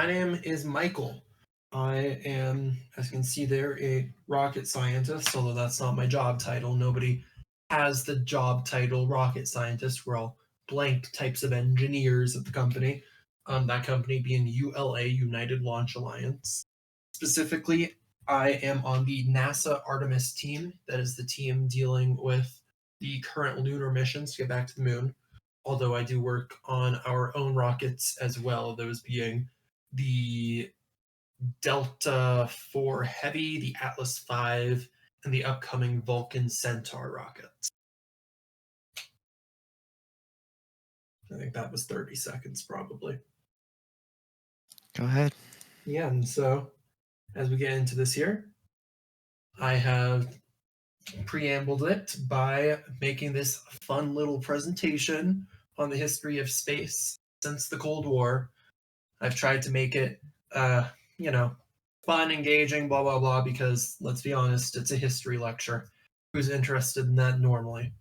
My name is Michael. I am, as you can see there, a rocket scientist, although that's not my job title. Nobody has the job title rocket scientist. We're all blank types of engineers at the company. That company being ULA, United Launch Alliance. Specifically, I am on the NASA Artemis team. That is the team dealing with the current lunar missions to get back to the moon. Although I do work on our own rockets as well, those being the Delta IV Heavy, the Atlas V, and the upcoming Vulcan Centaur rockets. I think that was 30 seconds, probably. Go ahead. Yeah, and so as we get into this here, I have preambled it by making this fun little presentation on the history of space since the Cold War. I've tried to make it, fun, engaging, blah, blah, blah, because let's be honest, it's a history lecture. Who's interested in that normally?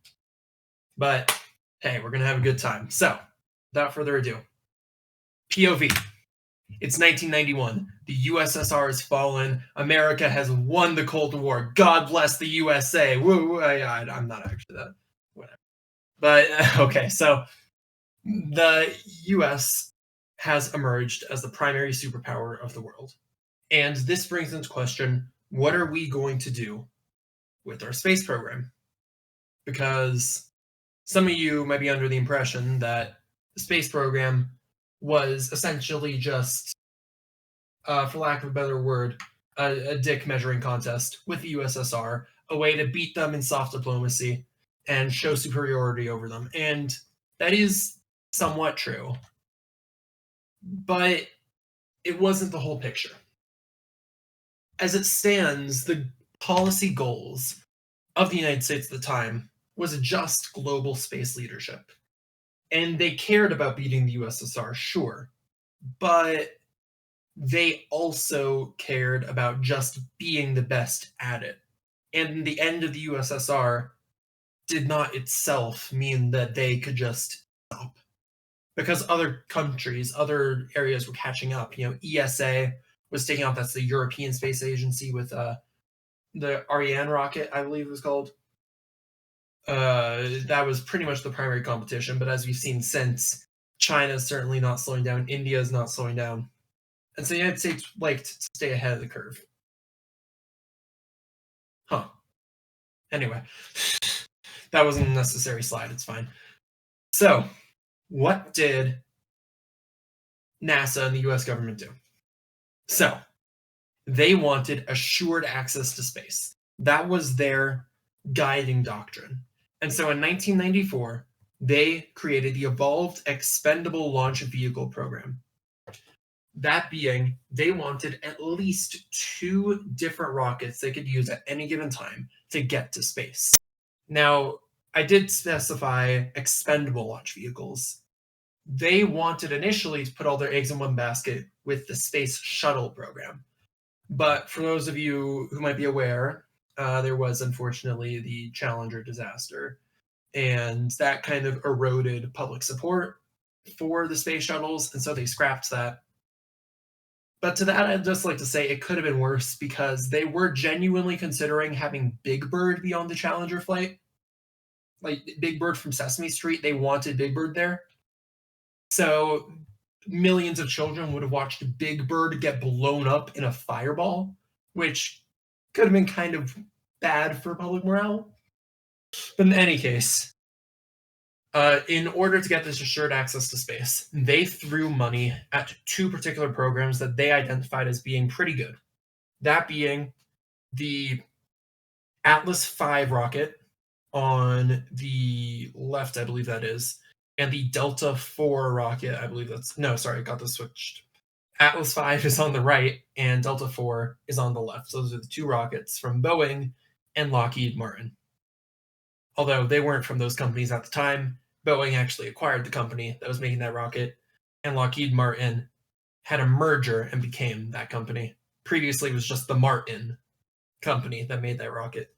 But hey, we're going to have a good time. So, without further ado, POV. It's 1991. The USSR has fallen. America has won the Cold War. God bless the USA. Woo, I'm not actually that. Whatever. But, okay, so the US has emerged as the primary superpower of the world. And this brings into question, what are we going to do with our space program? Because some of you might be under the impression that the space program was essentially just, for lack of a better word, a dick measuring contest with the USSR, a way to beat them in soft diplomacy and show superiority over them. And that is somewhat true. But it wasn't the whole picture. As it stands, the policy goals of the United States at the time was just global space leadership. And they cared about beating the USSR, sure, but they also cared about just being the best at it. And the end of the USSR did not itself mean that they could just stop. Because other countries, other areas were catching up. ESA was taking off. That's the European Space Agency with the Ariane rocket, I believe it was called. That was pretty much the primary competition. But as we've seen since, China is certainly not slowing down. India is not slowing down. And so the United States liked to stay ahead of the curve. Huh. Anyway, that wasn't a necessary slide. It's fine. So, what did NASA and the US government do? So, they wanted assured access to space. That was their guiding doctrine. And so in 1994, they created the Evolved Expendable Launch Vehicle Program. That being, they wanted at least 2 different rockets they could use at any given time to get to space. Now, I did specify expendable launch vehicles. They wanted initially to put all their eggs in one basket with the Space Shuttle program. But for those of you who might be aware, there was unfortunately the Challenger disaster, and that kind of eroded public support for the space shuttles, and so they scrapped that. But to that, I'd just like to say it could have been worse because they were genuinely considering having Big Bird be on the Challenger flight. Like Big Bird from Sesame Street, they wanted Big Bird there. So millions of children would have watched Big Bird get blown up in a fireball, which could have been kind of bad for public morale. But in any case, in order to get this assured access to space, they threw money at 2 particular programs that they identified as being pretty good. That being the Atlas V rocket on the left, I believe that is, and the Delta IV rocket, I believe that's... No, sorry, I got this switched. Atlas V is on the right, and Delta IV is on the left. So those are the 2 rockets from Boeing and Lockheed Martin. Although they weren't from those companies at the time, Boeing actually acquired the company that was making that rocket, and Lockheed Martin had a merger and became that company. Previously, it was just the Martin company that made that rocket.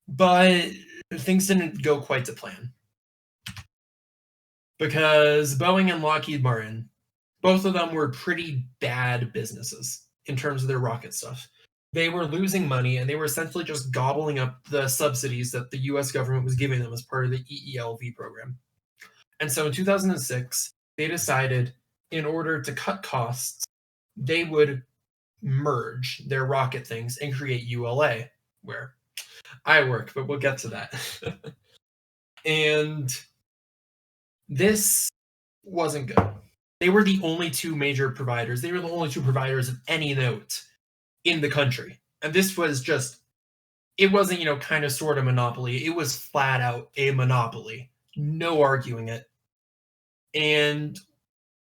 But things didn't go quite to plan. Because Boeing and Lockheed Martin Both of them were pretty bad businesses in terms of their rocket stuff. They were losing money and they were essentially just gobbling up the subsidies that the US government was giving them as part of the EELV program. And so in 2006, they decided in order to cut costs, they would merge their rocket things and create ULA, where I work, but we'll get to that. And this wasn't good. They were the only two major providers. They were the only two providers of any note in the country. And this was just, it wasn't, kind of sort of monopoly. It was flat out a monopoly. No arguing it. And,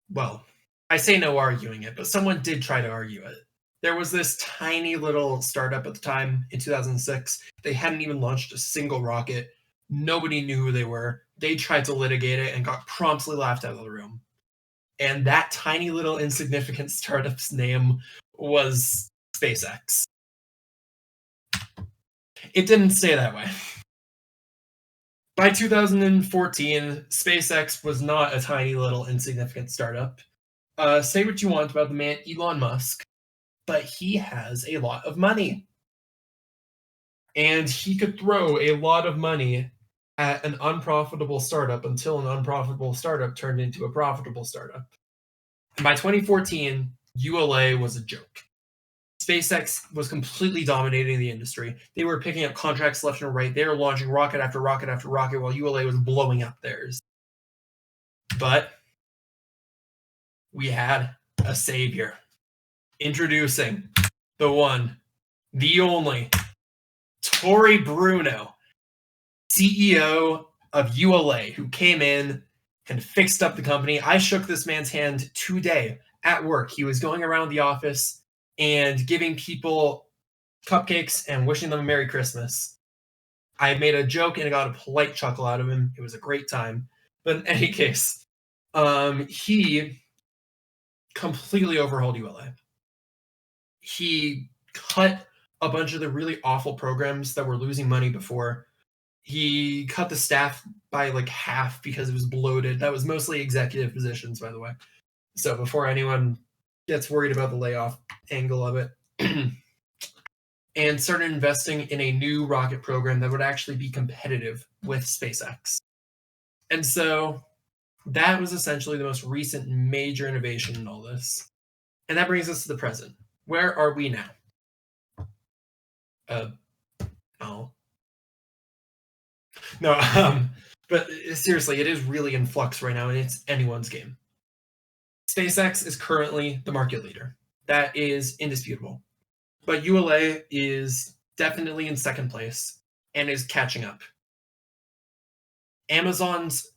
well, I say no arguing it, but someone did try to argue it. There was this tiny little startup at the time in 2006. They hadn't even launched a single rocket. Nobody knew who they were. They tried to litigate it and got promptly laughed out of the room. And that tiny little insignificant startup's name was SpaceX. It didn't stay that way. By 2014, SpaceX was not a tiny little insignificant startup. Say what you want about the man Elon Musk, but he has a lot of money. And he could throw a lot of money at an unprofitable startup until an unprofitable startup turned into a profitable startup. And by 2014, ULA was a joke. SpaceX was completely dominating the industry. They were picking up contracts left and right. They were launching rocket after rocket after rocket while ULA was blowing up theirs. But we had a savior. Introducing the one, the only, Tory Bruno, CEO of ULA, who came in and fixed up the company. I shook this man's hand today at work. He was going around the office and giving people cupcakes and wishing them a Merry Christmas. I made a joke and I got a polite chuckle out of him. It was a great time. But in any case, he completely overhauled ULA. He cut a bunch of the really awful programs that were losing money before. He cut the staff by like half because it was bloated. That was mostly executive positions, by the way. So before anyone gets worried about the layoff angle of it, and started investing in a new rocket program that would actually be competitive with SpaceX. And so that was essentially the most recent major innovation in all this. And that brings us to the present. Where are we now? No, but seriously, it is really in flux right now, and it's anyone's game. SpaceX is currently the market leader. That is indisputable. But ULA is definitely in second place and is catching up. Amazon's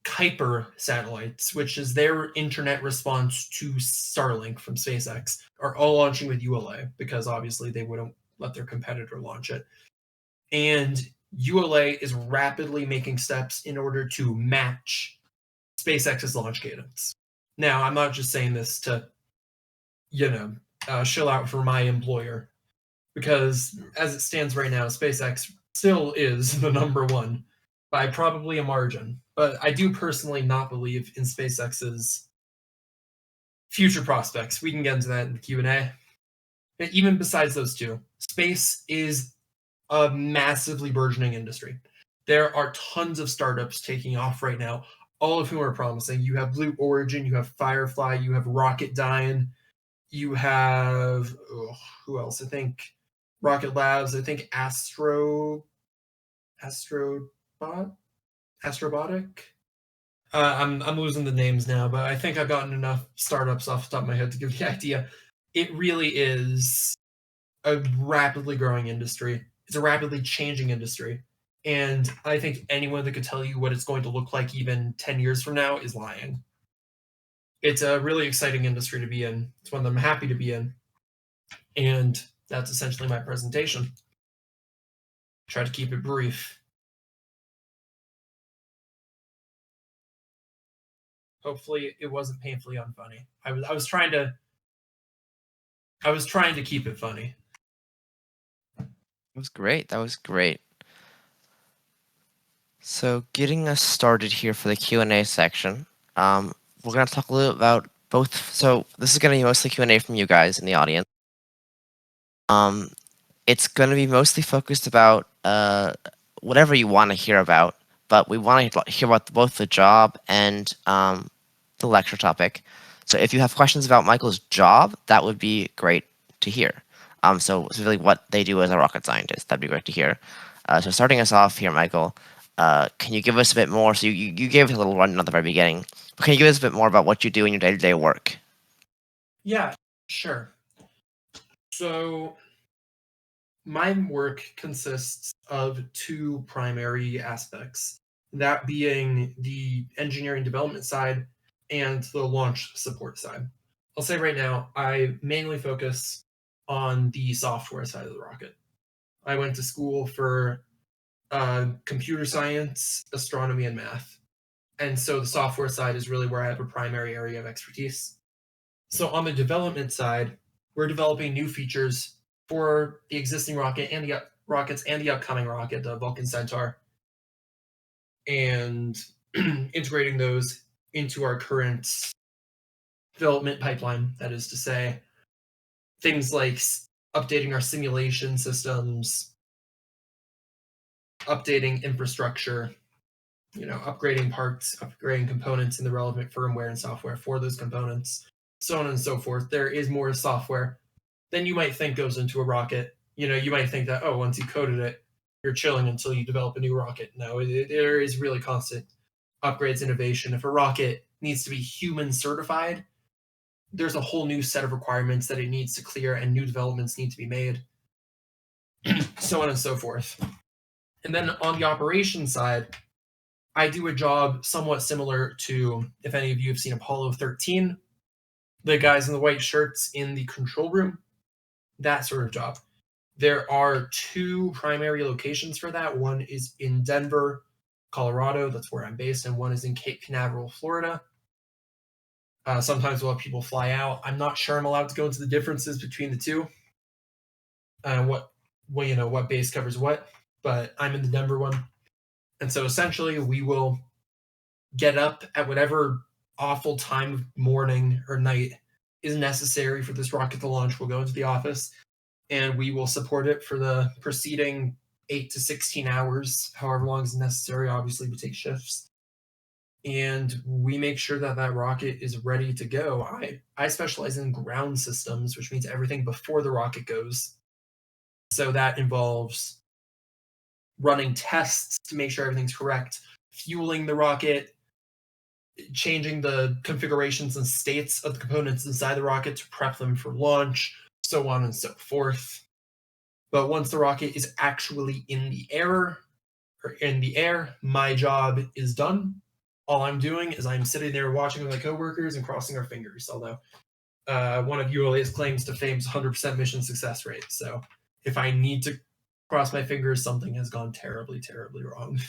Kuiper satellites, which is their internet response to Starlink from SpaceX, are all launching with ULA because obviously they wouldn't let their competitor launch it. And ULA is rapidly making steps in order to match SpaceX's launch cadence. Now, I'm not just saying this to, shill out for my employer, because as it stands right now, SpaceX still is the number one by probably a margin. But I do personally not believe in SpaceX's future prospects. We can get into that in the Q&A. But even besides those two, space is a massively burgeoning industry. There are tons of startups taking off right now, all of whom are promising. You have Blue Origin, you have Firefly, you have Rocketdyne, you have who else? I think Rocket Labs. I think Astrobotic. I'm losing the names now, but I think I've gotten enough startups off the top of my head to give the idea. It really is a rapidly growing industry. It's a rapidly changing industry. And I think anyone that could tell you what it's going to look like even 10 years from now is lying. It's a really exciting industry to be in. It's one that I'm happy to be in. And that's essentially my presentation. Try to keep it brief. Hopefully it wasn't painfully unfunny. I was trying to keep it funny. That was great. That was great. So getting us started here for the Q&A section, we're going to talk a little about both. So this is going to be mostly Q&A from you guys in the audience. Um, it's going to be mostly focused about whatever you want to hear about, but we want to hear about both the job and the lecture topic. So if you have questions about Michael's job, that would be great to hear. So it's really what they do as a rocket scientist. That'd be great to hear. So starting us off here, Michael, can you give us a bit more? So you gave us a little rundown at the very beginning, but can you give us a bit more about what you do in your day-to-day work? Yeah, sure. So my work consists of two primary aspects, that being the engineering development side and the launch support side. I'll say right now, I mainly focus on the software side of the rocket. I went to school for computer science, astronomy, and math. And so the software side is really where I have a primary area of expertise. So on the development side, we're developing new features for the existing rocket and the rockets and the upcoming rocket, the Vulcan Centaur, and integrating those into our current development pipeline. That is to say, things like updating our simulation systems, updating infrastructure, upgrading parts, upgrading components in the relevant firmware and software for those components, so on and so forth. There is more software than you might think goes into a rocket. You might think that, oh, once you coded it, you're chilling until you develop a new rocket. No, there is really constant upgrades, innovation. If a rocket needs to be human certified, there's a whole new set of requirements that it needs to clear, and new developments need to be made, so on and so forth. And then on the operations side, I do a job somewhat similar to, if any of you have seen Apollo 13, the guys in the white shirts in the control room, that sort of job. There are two primary locations for that. One is in Denver, Colorado. That's where I'm based. And one is in Cape Canaveral, Florida. Sometimes we'll have people fly out. I'm not sure I'm allowed to go into the differences between the two. What base covers what, but I'm in the Denver one. And so essentially we will get up at whatever awful time of morning or night is necessary for this rocket to launch. We'll go into the office and we will support it for the preceding 8 to 16 hours, however long is necessary. Obviously, we take shifts. And we make sure that that rocket is ready to go. I specialize in ground systems, which means everything before the rocket goes. So that involves running tests to make sure everything's correct, fueling the rocket, changing the configurations and states of the components inside the rocket to prep them for launch, so on and so forth. But once the rocket is actually in the air, my job is done. All I'm doing is I'm sitting there watching with my coworkers and crossing our fingers. Although one of ULA's claims to fame's 100% mission success rate. So if I need to cross my fingers, something has gone terribly, terribly wrong.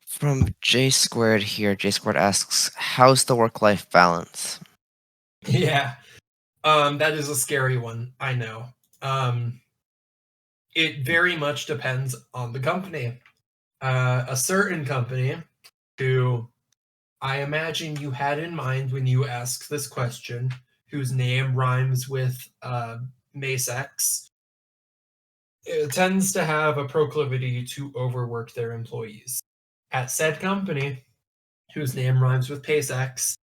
From J Squared here, J Squared asks, how's the work-life balance? Yeah, that is a scary one. I know. It very much depends on the company. A certain company who I imagine you had in mind when you asked this question, whose name rhymes with Masex, it tends to have a proclivity to overwork their employees. At said company, whose name rhymes with PaySex,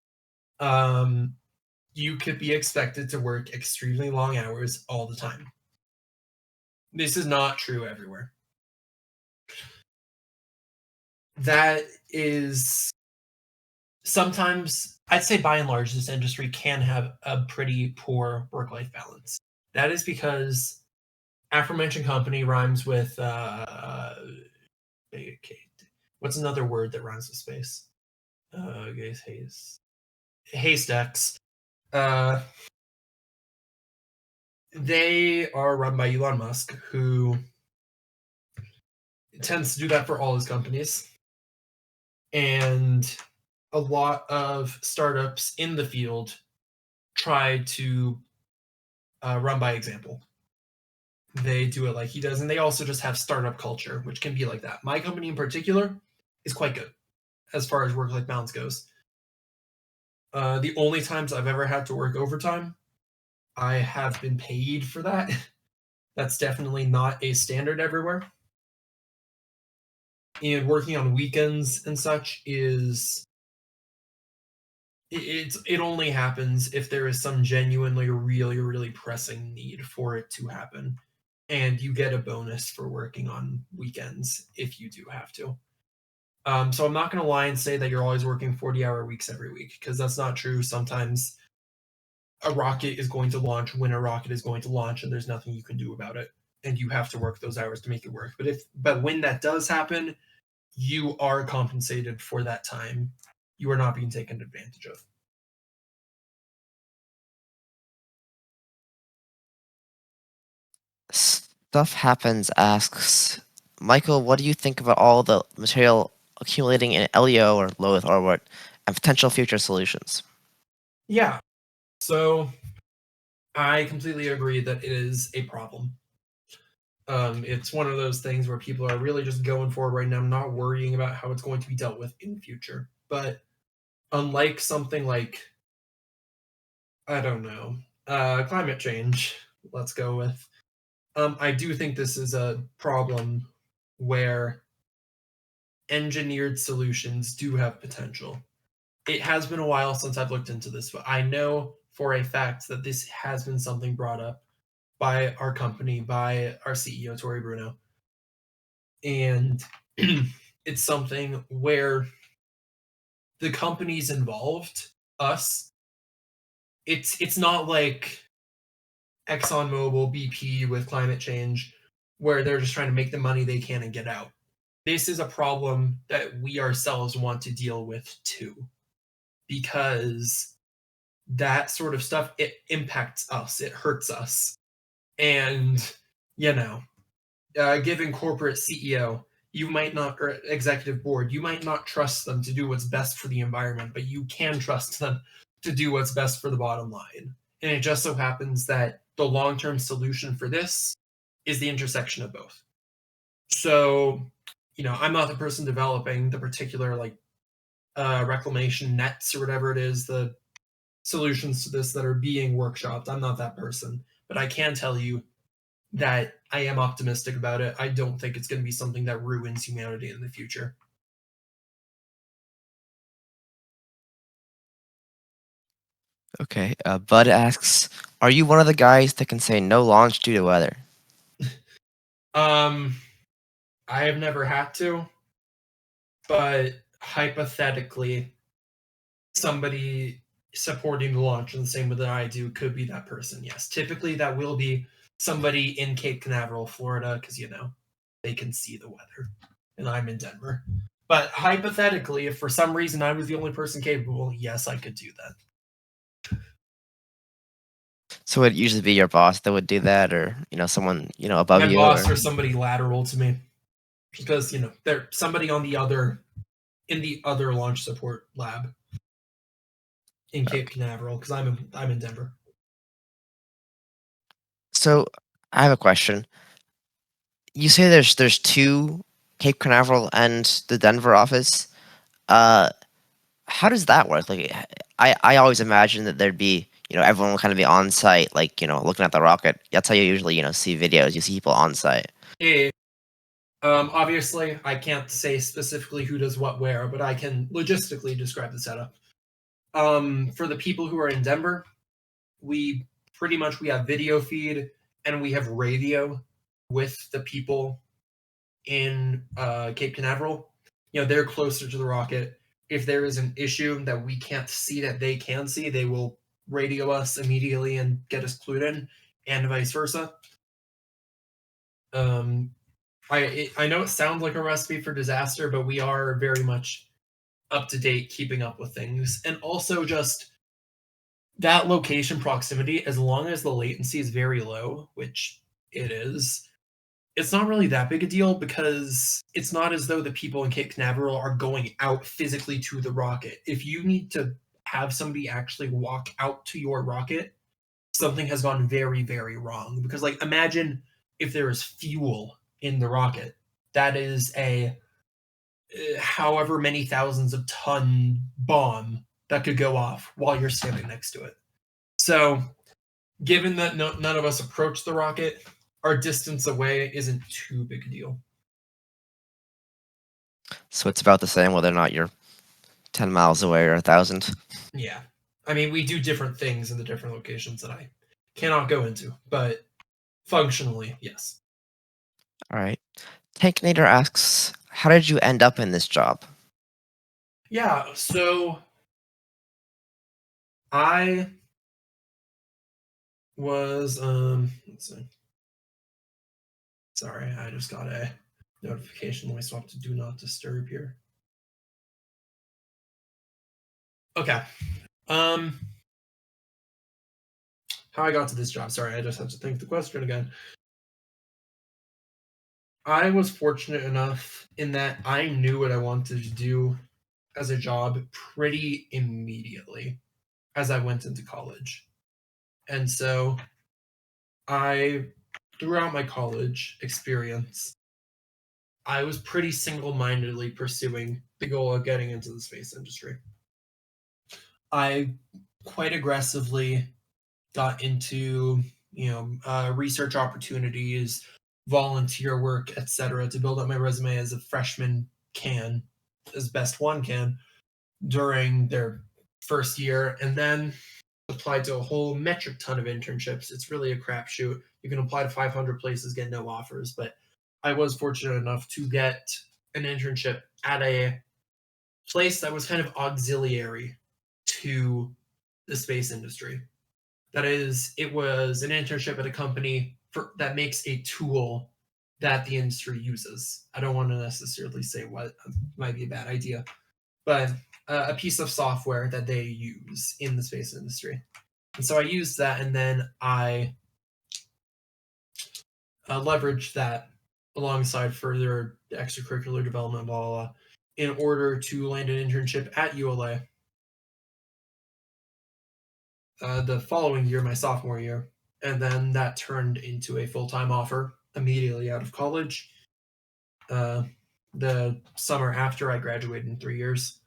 you could be expected to work extremely long hours all the time. This is not true everywhere. That is sometimes, I'd say by and large, this industry can have a pretty poor work-life balance. That is because aforementioned company rhymes with what's another word that rhymes with space? Haystacks. They are run by Elon Musk, who tends to do that for all his companies. And a lot of startups in the field try to run by example. they do it like he does, and they also just have startup culture, which can be like that. My company in particular is quite good as far as work-life balance goes. The only times I've ever had to work overtime, I have been paid for that. That's definitely not a standard everywhere. And working on weekends and such is it only happens if there is some genuinely really pressing need for it to happen, and you get a bonus for working on weekends if you do have to. So I'm not going to lie and say that you're always working 40-hour weeks every week, because that's not true. Sometimes a rocket is going to launch when a rocket is going to launch, and there's nothing you can do about it, and you have to work those hours to make it work. But when that does happen, you are compensated for that time. You are not being taken advantage of. Stuff Happens asks, Michael, what do you think about all the material accumulating in LEO or low Earth orbit and potential future solutions? Yeah. So I completely agree that it is a problem. It's one of those things where people are really just going for it right now, not worrying about how it's going to be dealt with in the future. But unlike something like, I don't know, climate change, let's go with, I do think this is a problem where engineered solutions do have potential. It has been a while since I've looked into this, but I know for a fact that this has been something brought up by our company, by our CEO, Tori Bruno. And it's something where the companies involved, us, it's not like ExxonMobil, BP with climate change, where they're just trying to make the money they can and get out. This is a problem that we ourselves want to deal with too, because that sort of stuff, it impacts us, it hurts us. And, you know, given corporate CEO, you might not, or executive board, you might not trust them to do what's best for the environment, but you can trust them to do what's best for the bottom line. And it just so happens that the long term solution for this is the intersection of both. So, I'm not the person developing the particular reclamation nets or whatever it is, the solutions to this that are being workshopped. I'm not that person, but I can tell you that I am optimistic about it. I don't think it's going to be something that ruins humanity in the future. Okay. Bud asks, are you one of the guys that can say no launch due to weather? I have never had to, but hypothetically, somebody supporting the launch in the same way that I do could be that person. Yes, typically that will be somebody in Cape Canaveral, Florida, because they can see the weather, and I'm in Denver. But hypothetically, if for some reason I was the only person capable, yes, I could do that. So would it usually be your boss that would do that, or someone above My you? boss or somebody lateral to me, because they're somebody in the other launch support lab in Cape Canaveral, because I'm in Denver. So I have a question. You say there's two, Cape Canaveral and the Denver office. How does that work? Like, I always imagine that there'd be everyone will kind of be on site, like looking at the rocket. That's how you usually see videos. You see people on site. Obviously, I can't say specifically who does what where, but I can logistically describe the setup. For the people who are in Denver, we have video feed and we have radio with the people in Cape Canaveral. They're closer to the rocket. If there is an issue that we can't see that they can see, they will radio us immediately and get us clued in, and vice versa. I know it sounds like a recipe for disaster, but we are very much up to date, keeping up with things, and also just that location proximity. As long as the latency is very low, which it is, it's not really that big a deal, because it's not as though the people in Cape Canaveral are going out physically to the rocket. If you need to have somebody actually walk out to your rocket, something has gone very, very wrong. Because, imagine if there is fuel in the rocket. That is a however many thousands of ton bomb that could go off while you're standing next to it. So, given that none of us approached the rocket, our distance away isn't too big a deal. So it's about the same whether or not you're 10 miles away or 1,000. Yeah. I mean, we do different things in the different locations that I cannot go into, but functionally, yes. All right. Tankinator asks, how did you end up in this job? Yeah, so I was let's see. Sorry, I just got a notification. Let me swap to do not disturb here. Okay. How I got to this job. Sorry, I just have to think the question again. I was fortunate enough in that I knew what I wanted to do as a job pretty immediately as I went into college. And so throughout my college experience, I was pretty single-mindedly pursuing the goal of getting into the space industry. I quite aggressively got into, research opportunities, volunteer work, etc., to build up my resume as a freshman can, as best one can, during their first year, and then applied to a whole metric ton of internships. It's really a crapshoot. You can apply to 500 places, get no offers, but I was fortunate enough to get an internship at a place that was kind of auxiliary to the space industry. That is, it was an internship at a company that makes a tool that the industry uses. I don't want to necessarily say what might be a bad idea, but a piece of software that they use in the space industry. And so I used that, and then I leveraged that alongside further extracurricular development, blah, blah, blah, in order to land an internship at ULA. The following year, my sophomore year, and then that turned into a full-time offer immediately out of college. The summer after I graduated in 3 years.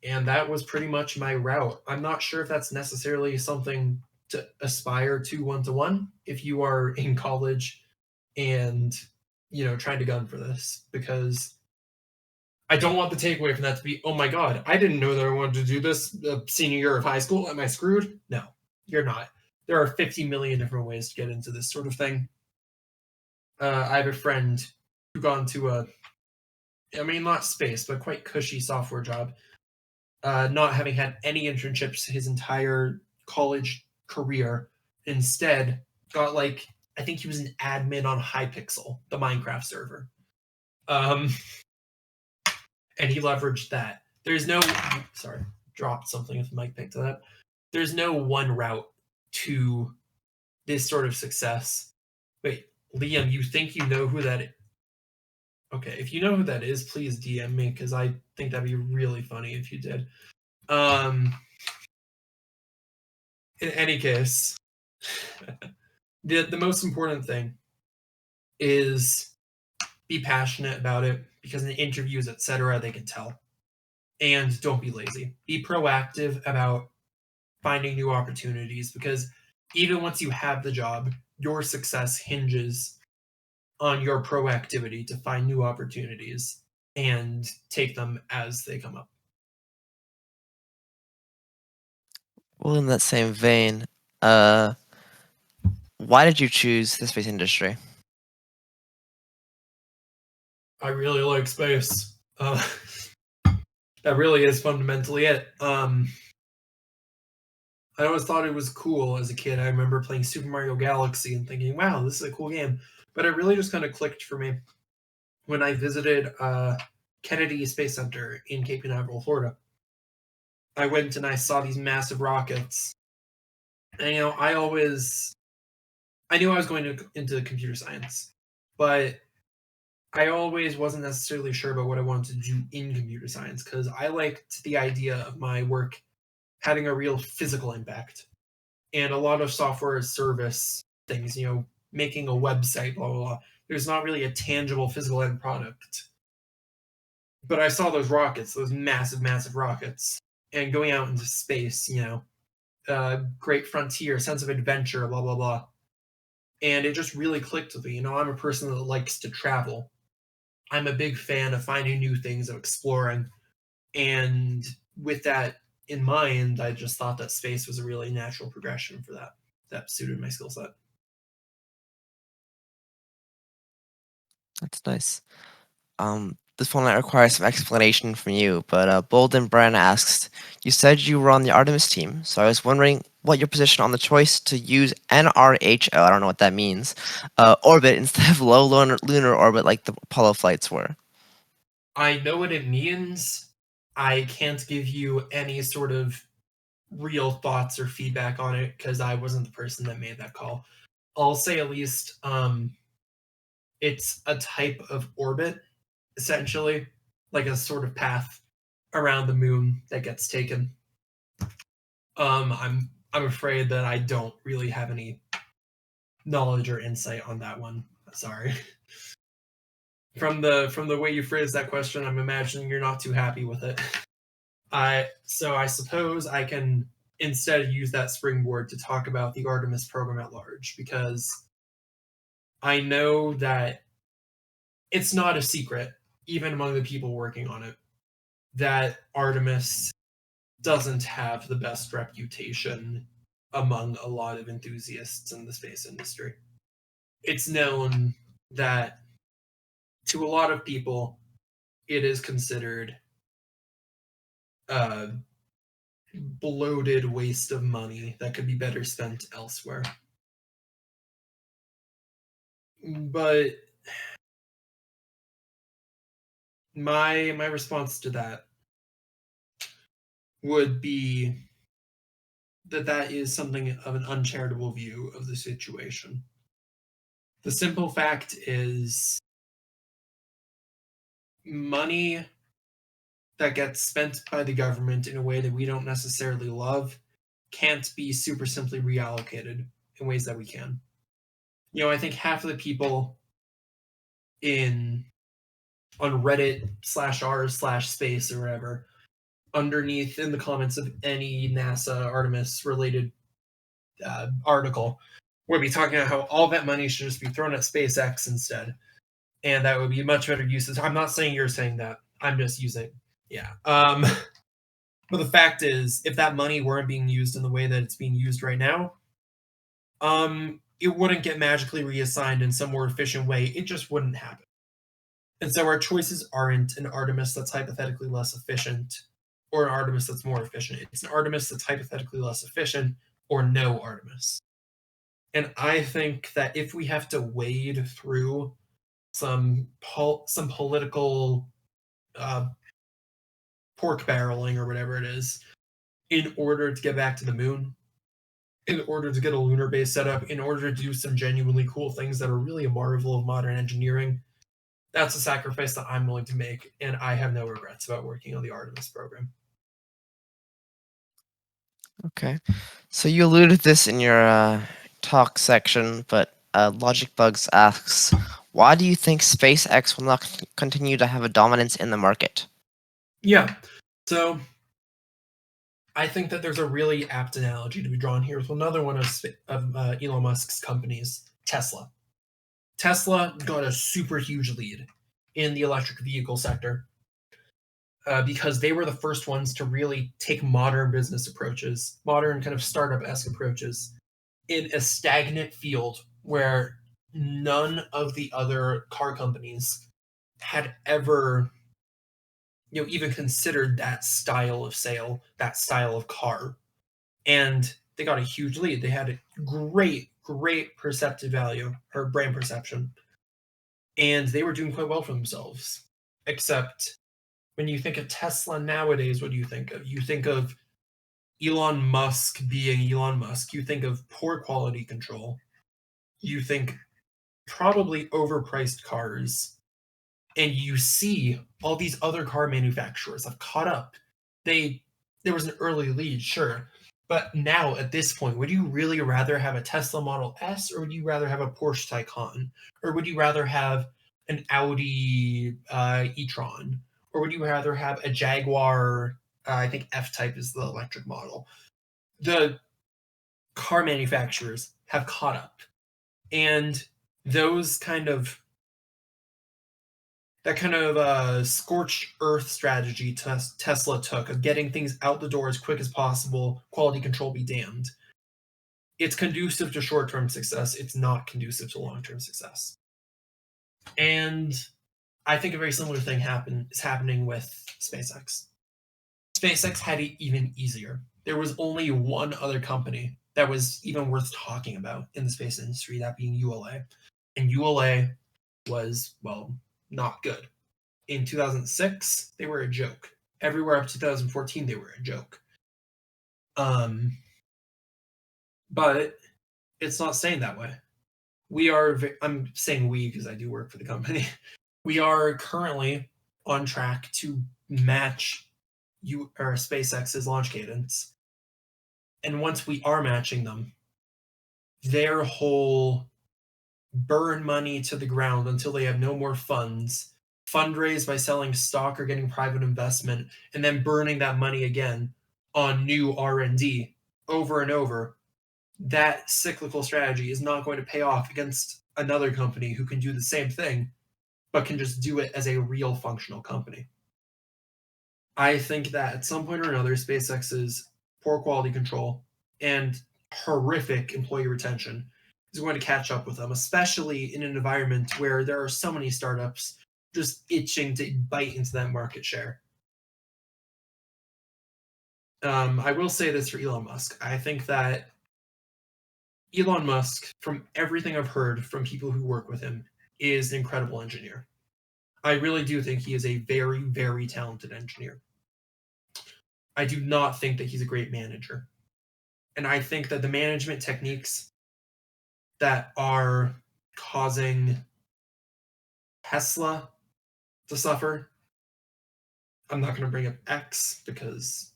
And that was pretty much my route. I'm not sure if that's necessarily something to aspire to one-to-one if you are in college and, trying to gun for this, because I don't want the takeaway from that to be, oh my God, I didn't know that I wanted to do this senior year of high school. Am I screwed? No, you're not. There are 50 million different ways to get into this sort of thing. I have a friend who got into not space, but quite cushy software job, not having had any internships his entire college career. Instead, got I think he was an admin on Hypixel, the Minecraft server. And he leveraged that. There's no, dropped something if the mic picked that up. There's no one route to this sort of success. Wait, Liam, you think you know who that is? Okay, if you know who that is, please DM me, because I think that'd be really funny if you did. In any case, the most important thing is be passionate about it, because in interviews, etc., they can tell. And don't be lazy. Be proactive about finding new opportunities, because even once you have the job, your success hinges on your proactivity to find new opportunities and take them as they come up. Well, in that same vein, why did you choose the space industry? I really like space. That really is fundamentally it. I always thought it was cool as a kid. I remember playing Super Mario Galaxy and thinking, wow, this is a cool game. But it really just kind of clicked for me when I visited Kennedy Space Center in Cape Canaveral, Florida. I went and I saw these massive rockets. And, I knew I was going into computer science, but I always wasn't necessarily sure about what I wanted to do in computer science, because I liked the idea of my work having a real physical impact. And a lot of software as service things, making a website, blah, blah, blah. There's not really a tangible physical end product. But I saw those rockets, those massive, massive rockets, and going out into space, great frontier, sense of adventure, blah, blah, blah. And it just really clicked with me. I'm a person that likes to travel. I'm a big fan of finding new things, of exploring. And with that in mind, I just thought that space was a really natural progression for that. That suited my skill set. That's nice. This one might require some explanation from you, but Bolden Brand asks, you said you were on the Artemis team, so I was wondering what your position on the choice to use NRHO, I don't know what that means, orbit instead of low lunar orbit like the Apollo flights were. I know what it means. I can't give you any sort of real thoughts or feedback on it because I wasn't the person that made that call. I'll say at least it's a type of orbit, essentially, like a sort of path around the moon that gets taken. I'm afraid that I don't really have any knowledge or insight on that one. Sorry. From the way you phrased that question, I'm imagining you're not too happy with it. So I suppose I can instead use that springboard to talk about the Artemis program at large, because I know that it's not a secret, even among the people working on it, that Artemis doesn't have the best reputation among a lot of enthusiasts in the space industry. It's known that to a lot of people, it is considered a bloated waste of money that could be better spent elsewhere. But my response to that would be that is something of an uncharitable view of the situation. The simple fact is money that gets spent by the government in a way that we don't necessarily love can't be super simply reallocated in ways that we can. I think half of the people on Reddit /r/space or whatever, underneath in the comments of any NASA Artemis related article, would be talking about how all that money should just be thrown at SpaceX instead, and that would be much better uses. I'm not saying you're saying that. I'm just using, yeah. But the fact is, if that money weren't being used in the way that it's being used right now, it wouldn't get magically reassigned in some more efficient way. It just wouldn't happen. And so our choices aren't an Artemis that's hypothetically less efficient or an Artemis that's more efficient. It's an Artemis that's hypothetically less efficient or no Artemis. And I think that if we have to wade through some political pork barreling or whatever it is in order to get back to the moon, in order to get a lunar base set up, in order to do some genuinely cool things that are really a marvel of modern engineering, that's a sacrifice that I'm willing to make, and I have no regrets about working on the Artemis program. Okay. So you alluded to this in your talk section, but Logic Bugs asks, why do you think SpaceX will not continue to have a dominance in the market? Yeah. So I think that there's a really apt analogy to be drawn here with another one of Elon Musk's companies, Tesla. Tesla got a super huge lead in the electric vehicle sector because they were the first ones to really take modern business approaches, modern kind of startup-esque approaches, in a stagnant field where none of the other car companies had ever even considered that style of sale, that style of car. And they got a huge lead. They had a great perceptive value or brand perception. And they were doing quite well for themselves. Except when you think of Tesla nowadays, what do you think of? You think of Elon Musk being Elon Musk. You think of poor quality control. You think probably overpriced cars. And you see all these other car manufacturers have caught up. There was an early lead, sure, But now at this point, would you really rather have a Tesla Model S, or would you rather have a Porsche Taycan, or would you rather have an Audi e-tron, or would you rather have a Jaguar? I think F-Type is the electric model. The car manufacturers have caught up, and those kind of that kind of scorched earth strategy Tesla took of getting things out the door as quick as possible, quality control be damned. It's conducive to short-term success. It's not conducive to long-term success. And I think a very similar thing is happening with SpaceX. SpaceX had it even easier. There was only one other company that was even worth talking about in the space industry, that being ULA. And ULA was, well, not good. In 2006, they were a joke. Everywhere up to 2014, they were a joke. But it's not staying that way. I'm saying we because I do work for the company. We are currently on track to match SpaceX's launch cadence. And once we are matching them, their whole burn money to the ground until they have no more funds, fundraise by selling stock or getting private investment, and then burning that money again on new R&D over and over, that cyclical strategy is not going to pay off against another company who can do the same thing, but can just do it as a real functional company. I think that at some point or another, SpaceX's poor quality control and horrific employee retention is going to catch up with them, especially in an environment where there are so many startups just itching to bite into that market share. I will say this for Elon Musk. I think that Elon Musk, from everything I've heard from people who work with him, is an incredible engineer. I really do think he is a very, very talented engineer. I do not think that he's a great manager. And I think that the management techniques that are causing Tesla to suffer, I'm not going to bring up X because,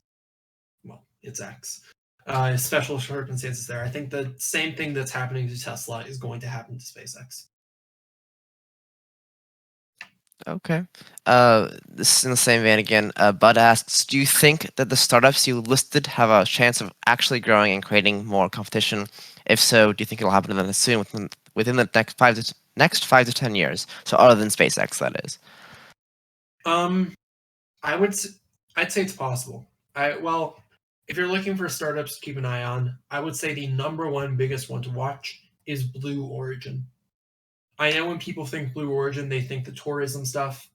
well, it's X. Special circumstances there. I think the same thing that's happening to Tesla is going to happen to SpaceX. Okay. This is in the same vein again. Bud asks, do you think that the startups you listed have a chance of actually growing and creating more competition? If so, do you think it'll happen then soon within the next 5 to 10 years? So other than SpaceX, that is. I'd say it's possible. If you're looking for startups to keep an eye on, I would say the number one biggest one to watch is Blue Origin. I know when people think Blue Origin, they think the tourism stuff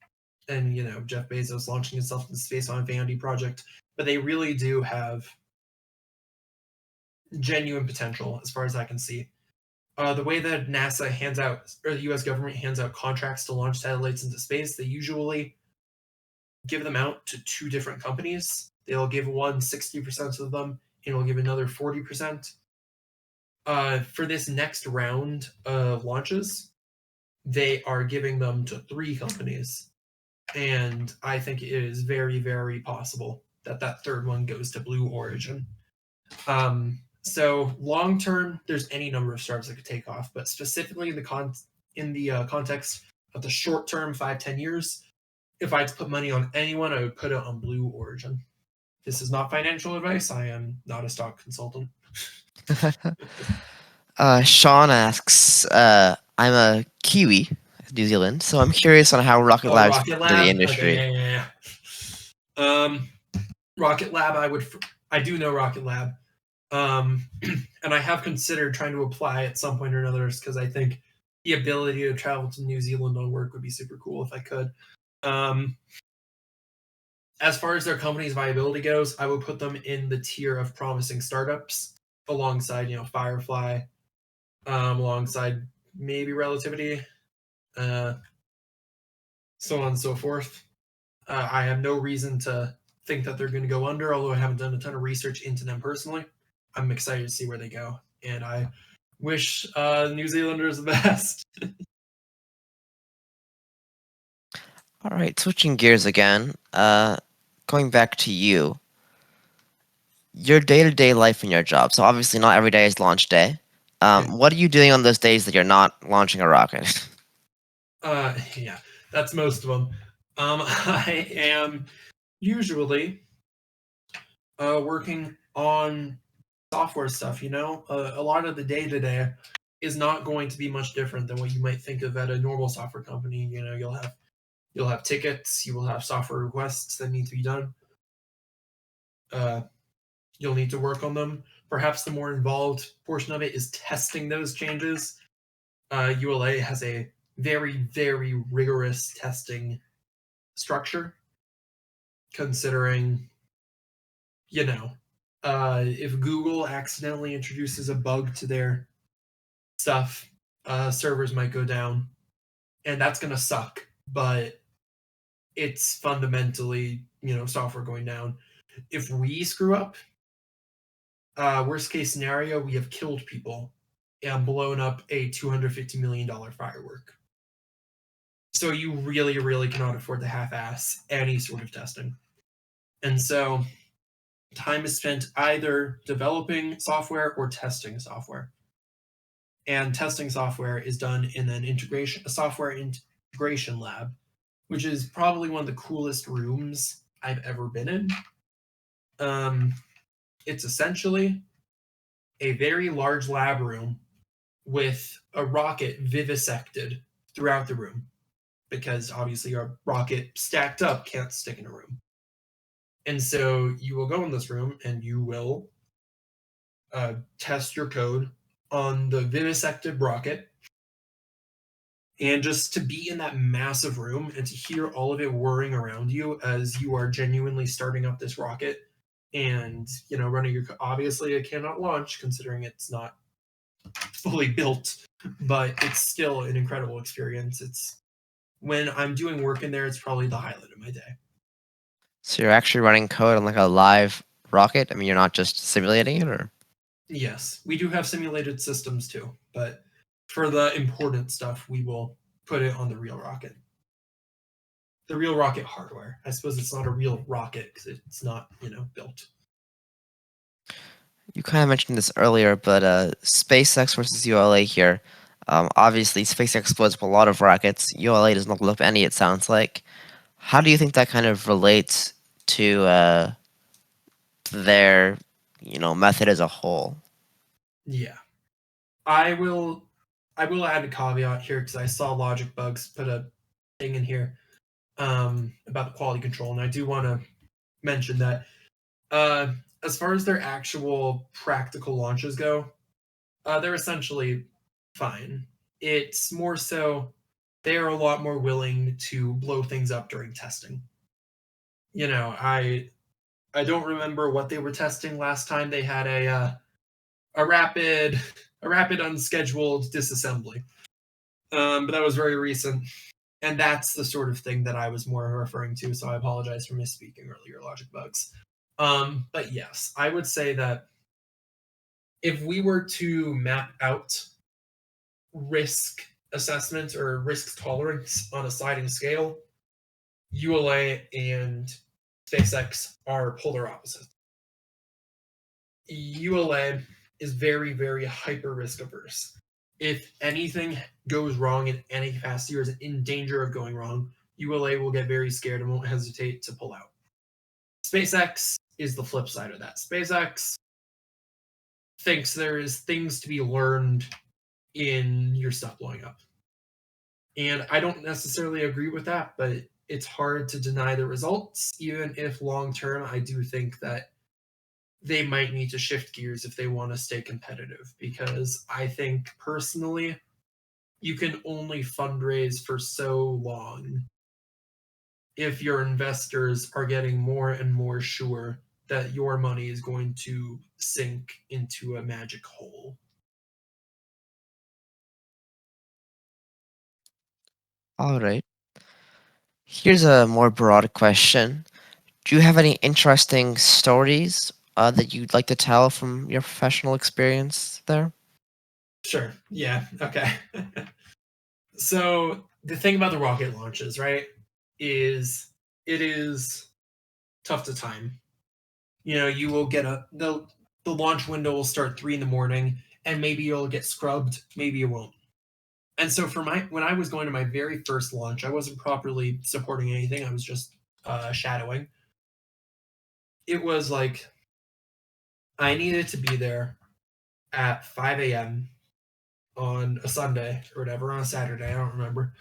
and, Jeff Bezos launching himself into space on a vanity project, but they really do have genuine potential as far as I can see. The way that NASA hands out, or the US government hands out contracts to launch satellites into space, they usually give them out to two different companies. They'll give one 60% of them, and they'll give another 40%. For this next round of launches, they are giving them to three companies. And I think it is very, very possible that that third one goes to Blue Origin. So long term, there's any number of startups that could take off, but specifically in the context of the short term, 5-10 years, if I had to put money on anyone, I would put it on Blue Origin. This is not financial advice. I am not a stock consultant. Sean asks, I'm a Kiwi, New Zealand, so I'm curious on how Rocket Lab's Rocket into the Lab? industry. Okay, yeah. Rocket Lab, I do know Rocket Lab. And I have considered trying to apply at some point or another because I think the ability to travel to New Zealand on work would be super cool if I could. As far as their company's viability goes, I would put them in the tier of promising startups alongside, Firefly, alongside maybe Relativity, so on and so forth. I have no reason to think that they're going to go under, although I haven't done a ton of research into them personally. I'm excited to see where they go, and I wish New Zealanders the best. All right, switching gears again. Going back to you. your day-to-day life in your job. So obviously, not every day is launch day. Yeah. What are you doing on those days that you're not launching a rocket? Yeah, that's most of them. I am usually working on software stuff. A lot of the day to day is not going to be much different than what you might think of at a normal software company. You'll have tickets, you will have software requests that need to be done. Uh, you'll need to work on them. Perhaps the more involved portion of it is testing those changes. ULA has a very, very rigorous testing structure, considering, if Google accidentally introduces a bug to their stuff, servers might go down, and that's going to suck, but it's fundamentally, software going down. If we screw up, worst case scenario, we have killed people and blown up a $250 million firework. So you really, really cannot afford to half-ass any sort of testing. And so time is spent either developing software or testing software. And testing software is done in a software integration lab, which is probably one of the coolest rooms I've ever been in. It's essentially a very large lab room with a rocket vivisected throughout the room, because obviously a rocket stacked up can't stick in a room. And so you will go in this room and you will test your code on the vivisected rocket. And just to be in that massive room and to hear all of it whirring around you as you are genuinely starting up this rocket and, running your obviously it cannot launch considering it's not fully built, but it's still an incredible experience. It's when I'm doing work in there, it's probably the highlight of my day. So you're actually running code on like a live rocket? I mean, you're not just simulating it, or? Yes, we do have simulated systems too, but for the important stuff, we will put it on the real rocket. The real rocket hardware. I suppose it's not a real rocket because it's not, built. You kind of mentioned this earlier, but SpaceX versus ULA here. Obviously, SpaceX blows up a lot of rockets. ULA does not blow up any, it sounds like. How do you think that kind of relates to their, method as a whole? Yeah, I will. I will add a caveat here because I saw Logic Bugs put a thing in here about the quality control, and I do want to mention that as far as their actual practical launches go, they're essentially fine. It's more so they are a lot more willing to blow things up during testing. I don't remember what they were testing last time. They had a rapid unscheduled disassembly, but that was very recent, and that's the sort of thing that I was more referring to. So I apologize for misspeaking earlier, Logic Bugs. But yes, I would say that if we were to map out risk assessment or risk tolerance on a sliding scale, ULA and SpaceX are polar opposites. ULA is very, very hyper risk averse. If anything goes wrong in any capacity or is in danger of going wrong, ULA will get very scared and won't hesitate to pull out. SpaceX is the flip side of that. SpaceX thinks there is things to be learned in your stuff blowing up. And I don't necessarily agree with that, but it's hard to deny the results, even if long term I do think that they might need to shift gears if they want to stay competitive. Because I think personally, you can only fundraise for so long if your investors are getting more and more sure that your money is going to sink into a magic hole. All right. Here's a more broad question. Do you have any interesting stories that you'd like to tell from your professional experience there? Sure. Yeah. Okay. So the thing about the rocket launches, right, is it is tough to time. You will get the launch window will start 3 in the morning, and maybe you'll get scrubbed, maybe you won't. And so when I was going to my very first launch, I wasn't properly supporting anything. I was just shadowing. It was like I needed to be there at 5 a.m. on a Sunday or whatever, on a Saturday, I don't remember.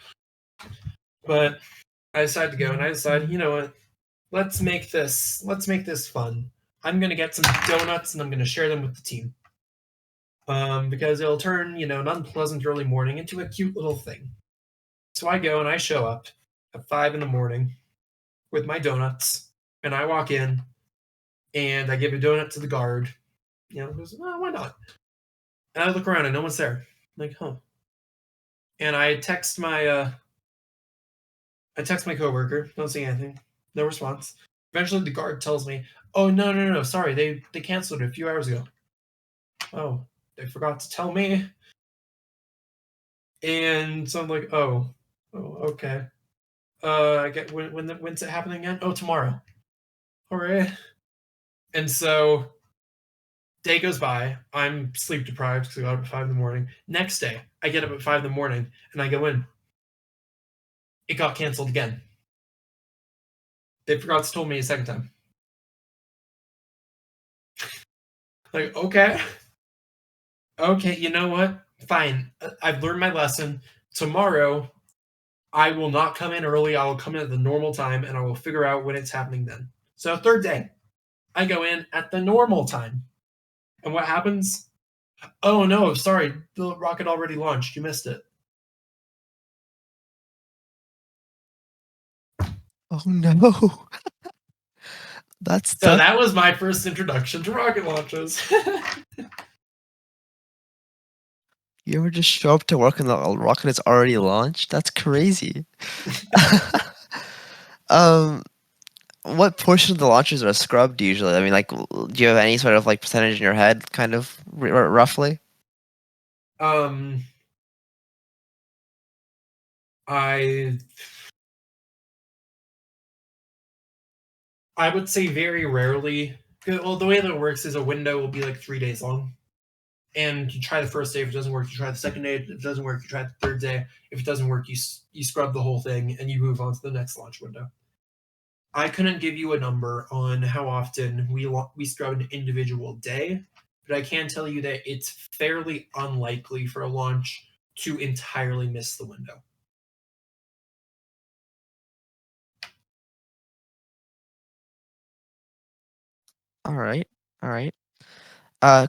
But I decided to go, and I decided, you know what? Let's make this fun. I'm gonna get some donuts and I'm gonna share them with the team. Because it'll turn, an unpleasant early morning into a cute little thing. So I go and I show up at 5 in the morning with my donuts, and I walk in and I give a donut to the guard. Goes, well, why not? And I look around and no one's there. I'm like, huh. And I text my coworker, don't say anything, no response. Eventually the guard tells me, oh no, sorry, they canceled it a few hours ago. Oh, they forgot to tell me. And so I'm like, oh, okay. I get when's it happening again? Oh, tomorrow. All right. And so day goes by. I'm sleep deprived because I got up at 5 in the morning. Next day, I get up at 5 in the morning and I go in. It got canceled again. They forgot to tell me a second time. Like, okay, you know what? Fine. I've learned my lesson. Tomorrow, I will not come in early. I will come in at the normal time, and I will figure out when it's happening then. So, third day, I go in at the normal time. And what happens? Oh, no, sorry. The rocket already launched. You missed it. Oh, no. That's So tough. that was my first introduction to rocket launches. You ever just show up to work and the rocket is already launched? That's crazy. What portion of the launches are scrubbed usually? I mean, like, do you have any sort of like percentage in your head, kind of roughly? I would say very rarely. Well, the way that it works is a window will be like 3 days long. And you try the first day. If it doesn't work, you try the second day. If it doesn't work, you try the third day. If it doesn't work, you scrub the whole thing and you move on to the next launch window. I couldn't give you a number on how often we scrub an individual day, but I can tell you that it's fairly unlikely for a launch to entirely miss the window. All right, all right.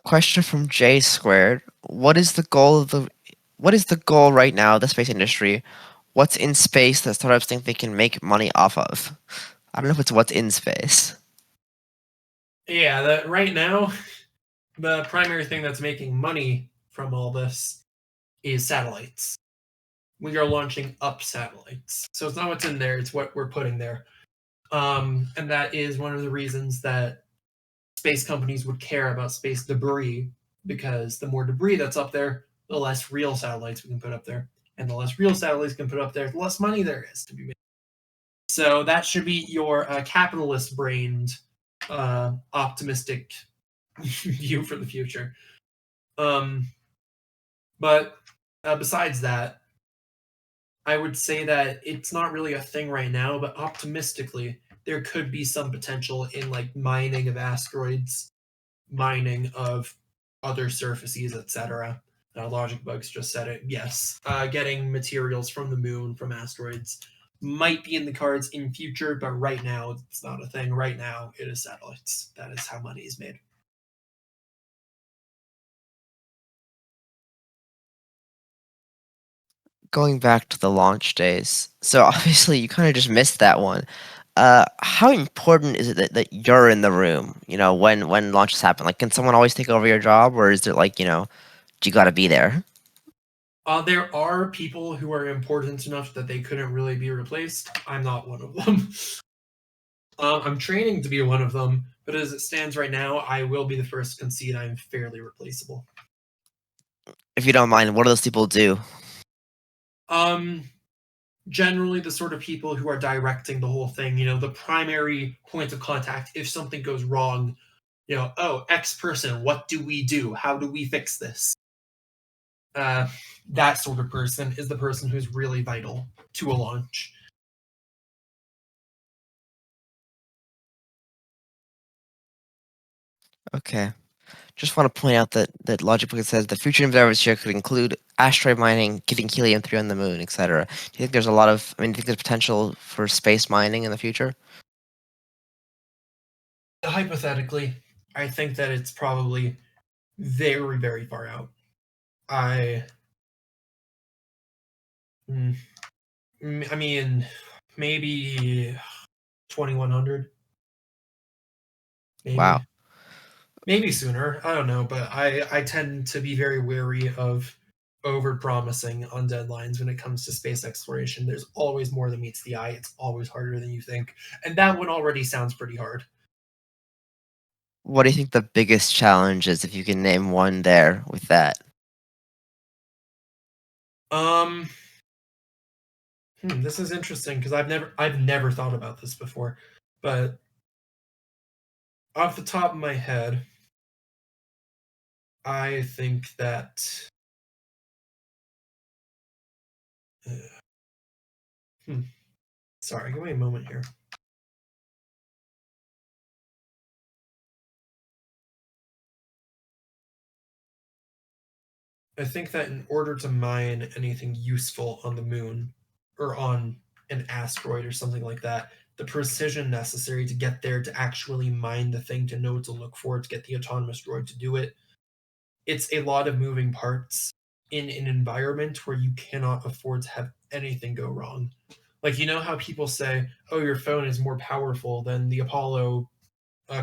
Question from J Squared. What is the goal right now of the space industry? What's in space that startups think they can make money off of? I don't know if it's what's in space. Yeah, right now, the primary thing that's making money from all this is satellites. We are launching up satellites. So it's not what's in there, it's what we're putting there. And that is one of the reasons that space companies would care about space debris, because the more debris that's up there, the less real satellites we can put up there. And the less real satellites can put up there, the less money there is to be made. So that should be your capitalist brained, optimistic view for the future. But besides that, I would say that it's not really a thing right now, but optimistically, there could be some potential in like mining of asteroids, mining of other surfaces, etc. Logic Bugs just said it. Yes, getting materials from the moon, from asteroids, might be in the cards in future, but right now it's not a thing. Right now, it is satellites. That is how money is made. Going back to the launch days. So obviously you kind of just missed that one. How important is it that you're in the room? When launches happen. Like, can someone always take over your job, or is it like you got to be there? There are people who are important enough that they couldn't really be replaced. I'm not one of them. I'm training to be one of them, but as it stands right now, I will be the first to concede I'm fairly replaceable. If you don't mind, what do those people do? Um, generally the sort of people who are directing the whole thing, the primary point of contact if something goes wrong, oh, X person, what do we do? How do we fix this? That sort of person is the person who's really vital to a launch. Okay. Just want to point out that Logic Book says the future endeavors here could include asteroid mining, getting helium-3 on the moon, etc. Do you think there's do you think there's potential for space mining in the future? Hypothetically, I think that it's probably very, very far out. I mean, maybe 2100. Maybe. Wow. Maybe sooner. I don't know, but I tend to be very wary of over promising on deadlines when it comes to space exploration. There's always more than meets the eye. It's always harder than you think. And that one already sounds pretty hard. What do you think the biggest challenge is, if you can name one there with that? This is interesting because I've never thought about this before. But off the top of my head, I think that sorry, give me a moment here. I think that in order to mine anything useful on the moon or on an asteroid or something like that, the precision necessary to get there to actually mine the thing, to know what to look for, to get the autonomous droid to do it, it's a lot of moving parts in an environment where you cannot afford to have anything go wrong. Like, how people say, oh, your phone is more powerful than the Apollo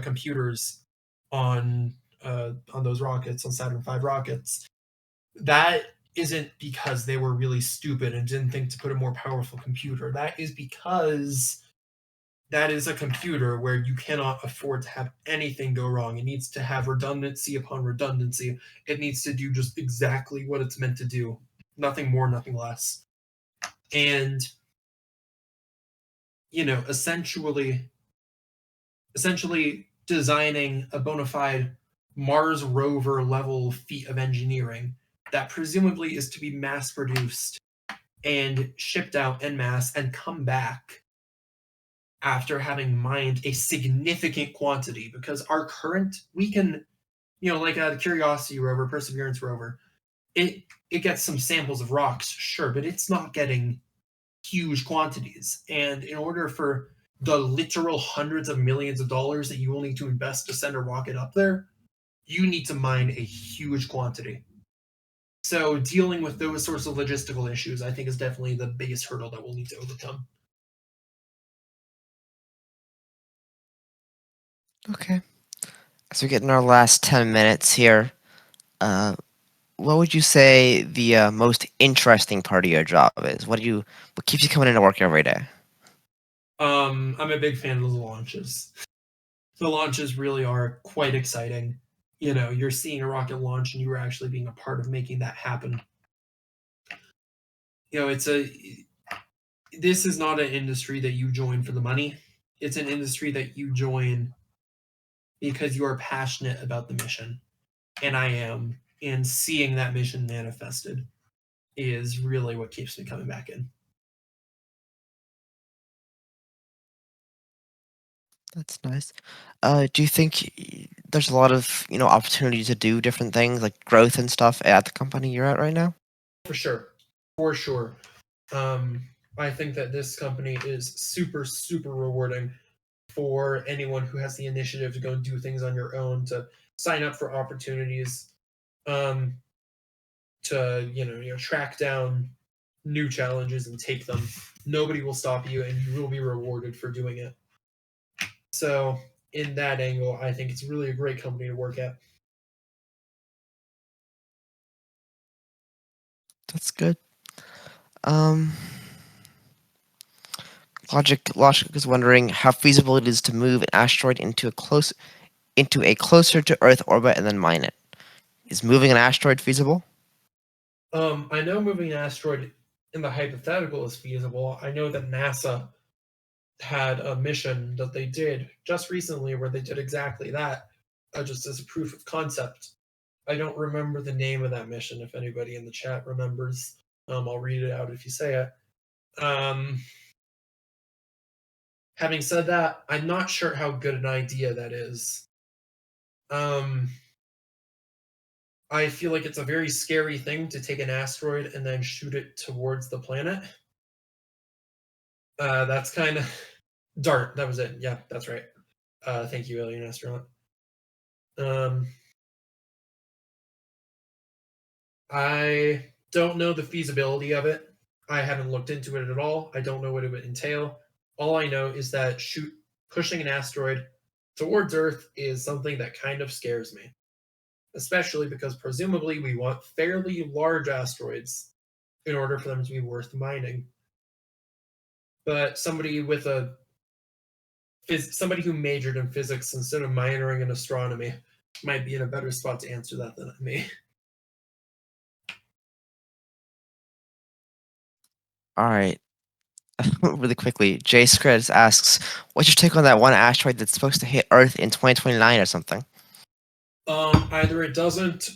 computers on those rockets, on Saturn V rockets. That isn't because they were really stupid and didn't think to put a more powerful computer. That is because that is a computer where you cannot afford to have anything go wrong. It needs to have redundancy upon redundancy. It needs to do just exactly what it's meant to do. Nothing more, nothing less. And essentially designing a bona fide Mars rover level feat of engineering that presumably is to be mass produced and shipped out en masse and come back after having mined a significant quantity, because our current, we can, like the Curiosity rover, Perseverance rover, it gets some samples of rocks, sure, but it's not getting huge quantities. And in order for the literal hundreds of millions of dollars that you will need to invest to send a rocket up there, you need to mine a huge quantity. So dealing with those sorts of logistical issues, I think, is definitely the biggest hurdle that we'll need to overcome. Okay. As we get in our last 10 minutes here, what would you say the most interesting part of your job is? What keeps you coming into work every day? I'm a big fan of the launches. The launches really are quite exciting. You're seeing a rocket launch and you are actually being a part of making that happen. This is not an industry that you join for the money. It's an industry that you join because you are passionate about the mission. And I am. And seeing that mission manifested is really what keeps me coming back in. That's nice. Do you think there's a lot of opportunity to do different things, like growth and stuff, at the company you're at right now? For sure. I think that this company is super, super rewarding for anyone who has the initiative to go and do things on your own, to sign up for opportunities, to track down new challenges and take them. Nobody will stop you, and you will be rewarded for doing it. So, in that angle, I think it's really a great company to work at. That's good. Logic is wondering how feasible it is to move an asteroid into a closer to Earth orbit and then mine it. Is moving an asteroid feasible? I know moving an asteroid in the hypothetical is feasible. I know that NASA had a mission that they did just recently where they did exactly that, just as a proof of concept. I don't remember the name of that mission. If anybody in the chat remembers, I'll read it out if you say it. Having said that, I'm not sure how good an idea that is. I feel like it's a very scary thing to take an asteroid and then shoot it towards the planet. That's kind of DART. That was it. Yeah, that's right. Thank you, Alien Astronaut. I don't know the feasibility of it. I haven't looked into it at all. I don't know what it would entail. All I know is that pushing an asteroid towards Earth is something that kind of scares me, especially because presumably we want fairly large asteroids in order for them to be worth mining. But somebody who majored in physics instead of minoring in astronomy might be in a better spot to answer that than me. All right. Really quickly, Jay Screds asks, "What's your take on that one asteroid that's supposed to hit Earth in 2029 or something?" Either it doesn't,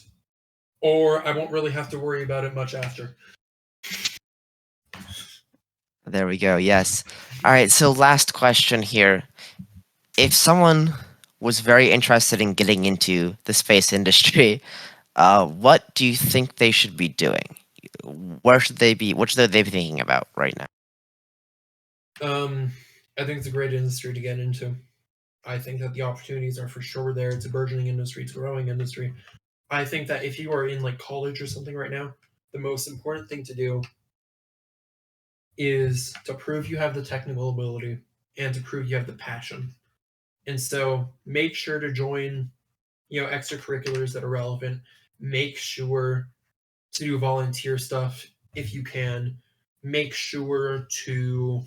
or I won't really have to worry about it much after. There we go. Yes. All right. So last question here: if someone was very interested in getting into the space industry, what do you think they should be doing? Where should they be? What should they be thinking about right now? I think it's a great industry to get into. I think that the opportunities are for sure there. It's a burgeoning industry. It's a growing industry. I think that if you are in like college or something right now, the most important thing to do is to prove you have the technical ability and to prove you have the passion. And so make sure to join, extracurriculars that are relevant. Make sure to do volunteer stuff if you can. Make sure to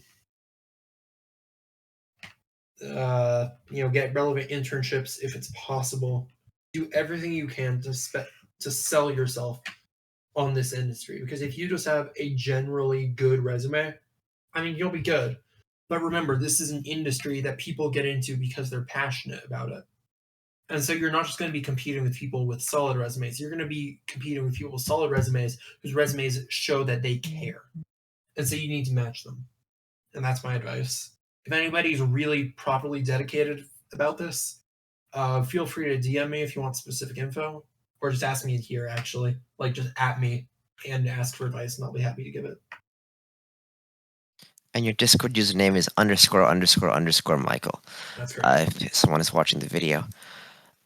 get relevant internships if it's possible. Do everything you can to sell yourself on this industry, because if you just have a generally good resume, I mean, you'll be good. But remember, this is an industry that people get into because they're passionate about it. And so you're not just going to be competing with people with solid resumes. You're going to be competing with people with solid resumes whose resumes show that they care. And so you need to match them. And that's my advice. If anybody's really properly dedicated about this, feel free to DM me if you want specific info, or just ask me here, actually. Like, just at me and ask for advice, and I'll be happy to give it. And your Discord username is ___ Michael. That's correct. If someone is watching the video.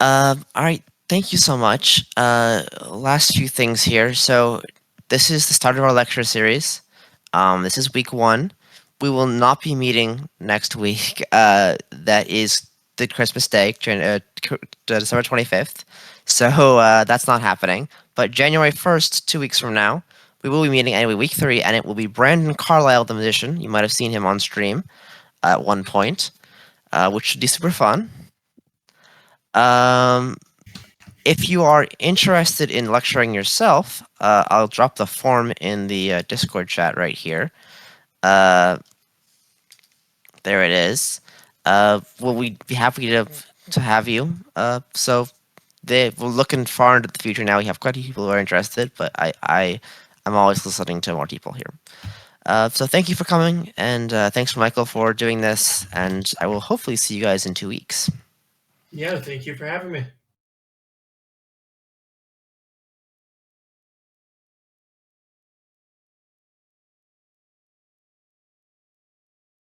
All right. Thank you so much. Last few things here. So this is the start of our lecture series. This is week 1. We will not be meeting next week. That is the Christmas Day, December 25th. So that's not happening. But January 1st, 2 weeks from now, we will be meeting anyway, week 3, and it will be Brandon Carlisle, the musician. You might have seen him on stream at one point, which should be super fun. If you are interested in lecturing yourself, I'll drop the form in the Discord chat right here. There it is. Well, we'd be happy to have you. So we're looking far into the future now. We have quite a few people who are interested, but I'm always listening to more people here. So thank you for coming, and thanks, Michael, for doing this, and I will hopefully see you guys in 2 weeks. Yeah, thank you for having me.